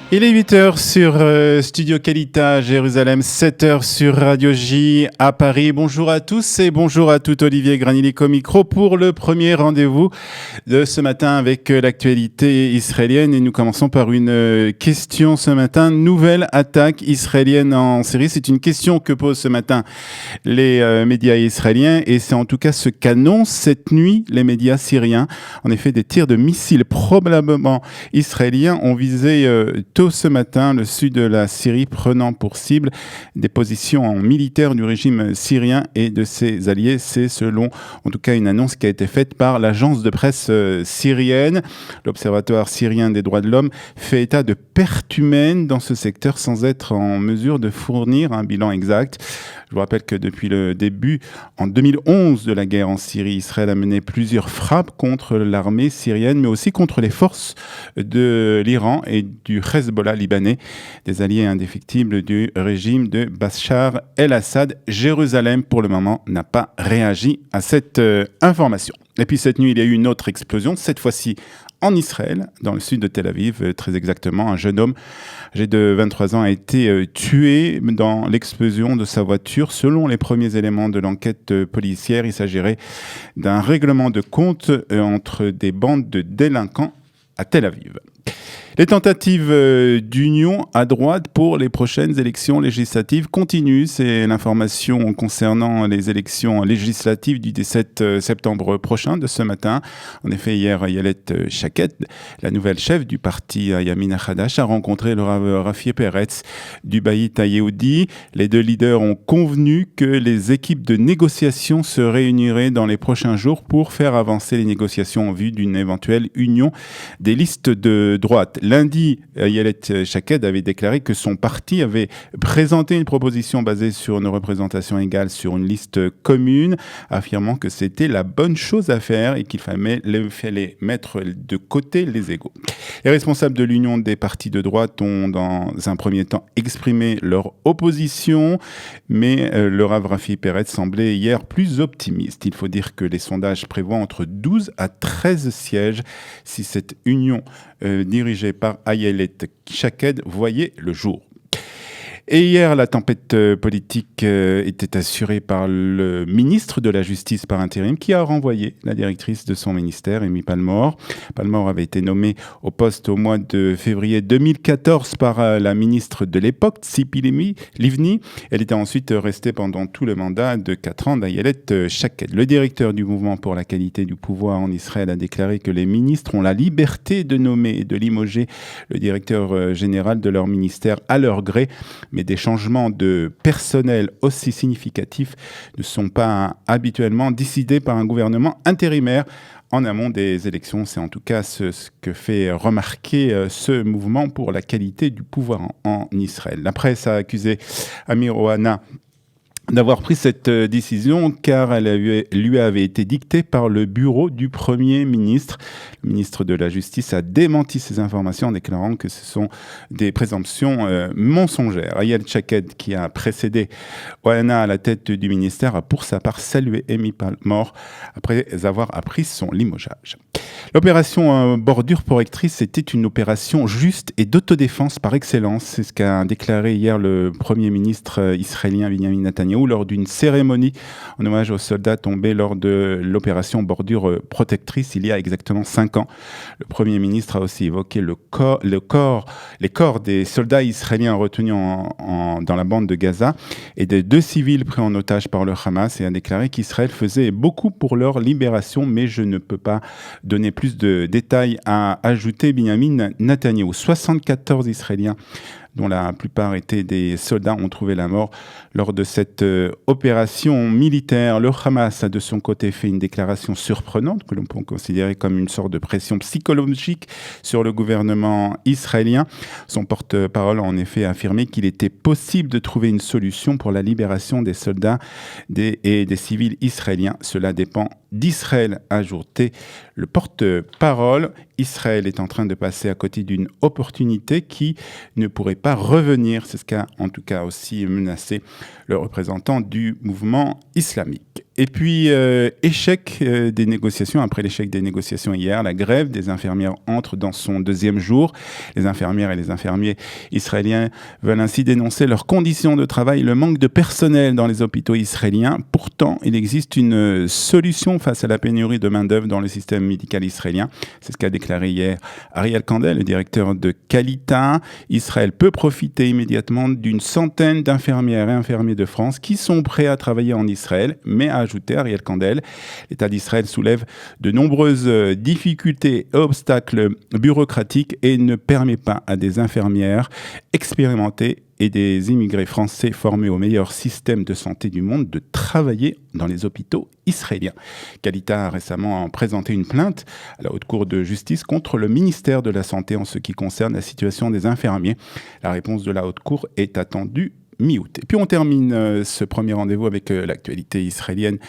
Il est 8h sur Studio Qualita à Jérusalem, 7h sur Radio J à Paris. Bonjour à tous et bonjour à tout. Olivier Granilico au micro pour le premier rendez-vous de ce matin avec l'actualité israélienne. Et nous commençons par une question ce matin. Nouvelle attaque israélienne en Syrie. C'est une question que posent ce matin les médias israéliens et c'est en tout cas ce qu'annoncent cette nuit les médias syriens. En effet, des tirs de missiles probablement israéliens ont visé tôt ce matin le sud de la Syrie, prenant pour cible des positions militaires du régime syrien et de ses alliés. C'est selon en tout cas une annonce qui a été faite par l'agence de presse syrienne. L'Observatoire syrien des droits de l'homme fait état de pertes humaines dans ce secteur sans être en mesure de fournir un bilan exact. Je vous rappelle que depuis le début, en 2011, de la guerre en Syrie, Israël a mené plusieurs frappes contre l'armée syrienne, mais aussi contre les forces de l'Iran et du Hezbollah libanais, des alliés indéfectibles du régime de Bachar el-Assad. Jérusalem, pour le moment, n'a pas réagi à cette information. Et puis cette nuit, il y a eu une autre explosion, cette fois-ci en Israël, dans le sud de Tel Aviv, très exactement. Un jeune homme âgé de 23 ans a été tué dans l'explosion de sa voiture. Selon les premiers éléments de l'enquête policière, il s'agirait d'un règlement de compte entre des bandes de délinquants à Tel Aviv. Les tentatives d'union à droite pour les prochaines élections législatives continuent. C'est l'information concernant les élections législatives du 17 septembre prochain de ce matin. En effet, hier, Ayelet Shaked, la nouvelle chef du parti Yamin Hadash, a rencontré le Rav Rafi Peretz du Bayit HaYehudi. Les deux leaders ont convenu que les équipes de négociation se réuniraient dans les prochains jours pour faire avancer les négociations en vue d'une éventuelle union des listes de droite. Lundi, Ayelet Shaked avait déclaré que son parti avait présenté une proposition basée sur une représentation égale sur une liste commune, affirmant que c'était la bonne chose à faire et qu'il fallait mettre de côté les égos. Les responsables de l'union des partis de droite ont dans un premier temps exprimé leur opposition, mais le Rav Rafi Peretz semblait hier plus optimiste. Il faut dire que les sondages prévoient entre 12 à 13 sièges si cette union dirigée par Ayelet Shaked voyait le jour. Et hier, la tempête politique était assurée par le ministre de la Justice par intérim qui a renvoyé la directrice de son ministère, Amy Palmore. Palmore avait été nommée au poste au mois de février 2014 par la ministre de l'époque, Tzipi Livni. Elle était ensuite restée pendant tout le mandat de 4 ans d'Ayelet Shaked. Le directeur du mouvement pour la qualité du pouvoir en Israël a déclaré que les ministres ont la liberté de nommer et de limoger le directeur général de leur ministère à leur gré, mais des changements de personnel aussi significatifs ne sont pas habituellement décidés par un gouvernement intérimaire en amont des élections. C'est en tout cas ce que fait remarquer ce mouvement pour la qualité du pouvoir en Israël. La presse a accusé Amir Ohana d'avoir pris cette décision car elle lui avait été dictée par le bureau du Premier ministre. Le ministre de la Justice a démenti ces informations en déclarant que ce sont des présomptions mensongères. Ayelet Shaked, qui a précédé Ohana à la tête du ministère, a pour sa part salué Amy Palmore après avoir appris son limogeage. L'opération bordure correctrice était une opération juste et d'autodéfense par excellence. C'est ce qu'a déclaré hier le Premier ministre israélien Benjamin Netanyahou lors d'une cérémonie en hommage aux soldats tombés lors de l'opération bordure protectrice il y a exactement 5 ans. Le Premier ministre a aussi évoqué les corps des soldats israéliens retenus dans la bande de Gaza et des 2 civils pris en otage par le Hamas et a déclaré qu'Israël faisait beaucoup pour leur libération, mais je ne peux pas donner plus de détails, à ajouter Benjamin Netanyahou. 74 Israéliens, dont la plupart étaient des soldats, ont trouvé la mort lors de cette opération militaire. Le Hamas a de son côté fait une déclaration surprenante que l'on peut considérer comme une sorte de pression psychologique sur le gouvernement israélien. Son porte-parole a en effet affirmé qu'il était possible de trouver une solution pour la libération des soldats et des civils israéliens. Cela dépend d'Israël, a ajouté le porte-parole. Israël est en train de passer à côté d'une opportunité qui ne pourrait pas revenir. C'est ce qu'a en tout cas aussi menacé le représentant du mouvement islamique. Et puis, échec des négociations. Après l'échec des négociations hier, la grève des infirmières entre dans son deuxième jour. Les infirmières et les infirmiers israéliens veulent ainsi dénoncer leurs conditions de travail, le manque de personnel dans les hôpitaux israéliens. Pourtant, il existe une solution face à la pénurie de main-d'œuvre dans le système médical israélien. C'est ce qu'a déclaré hier Ariel Kandel, le directeur de Qualita. Israël peut profiter immédiatement d'une centaine d'infirmières et infirmiers de France qui sont prêts à travailler en Israël, mais a ajouté Ariel Kandel, l'État d'Israël soulève de nombreuses difficultés et obstacles bureaucratiques et ne permet pas à des infirmières expérimentées et des immigrés français formés au meilleur système de santé du monde de travailler dans les hôpitaux israéliens. Qualita a récemment présenté une plainte à la Haute Cour de justice contre le ministère de la Santé en ce qui concerne la situation des infirmiers. La réponse de la Haute Cour est attendue mi-août. Et puis on termine ce premier rendez-vous avec l'actualité israélienne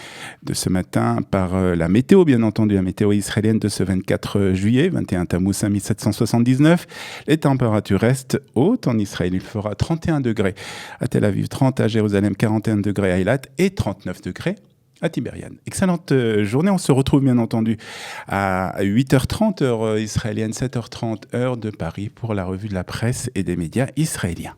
de ce matin par la météo, bien entendu, la météo israélienne de ce 24 juillet, 21 Tammuz 1779. Les températures restent hautes en Israël. Il fera 31 degrés à Tel Aviv, 30 à Jérusalem, 41 degrés à Eilat et 39 degrés à Tibériade. Excellente journée. On se retrouve bien entendu à 8h30 heure israélienne, 7h30 heure de Paris pour la revue de la presse et des médias israéliens.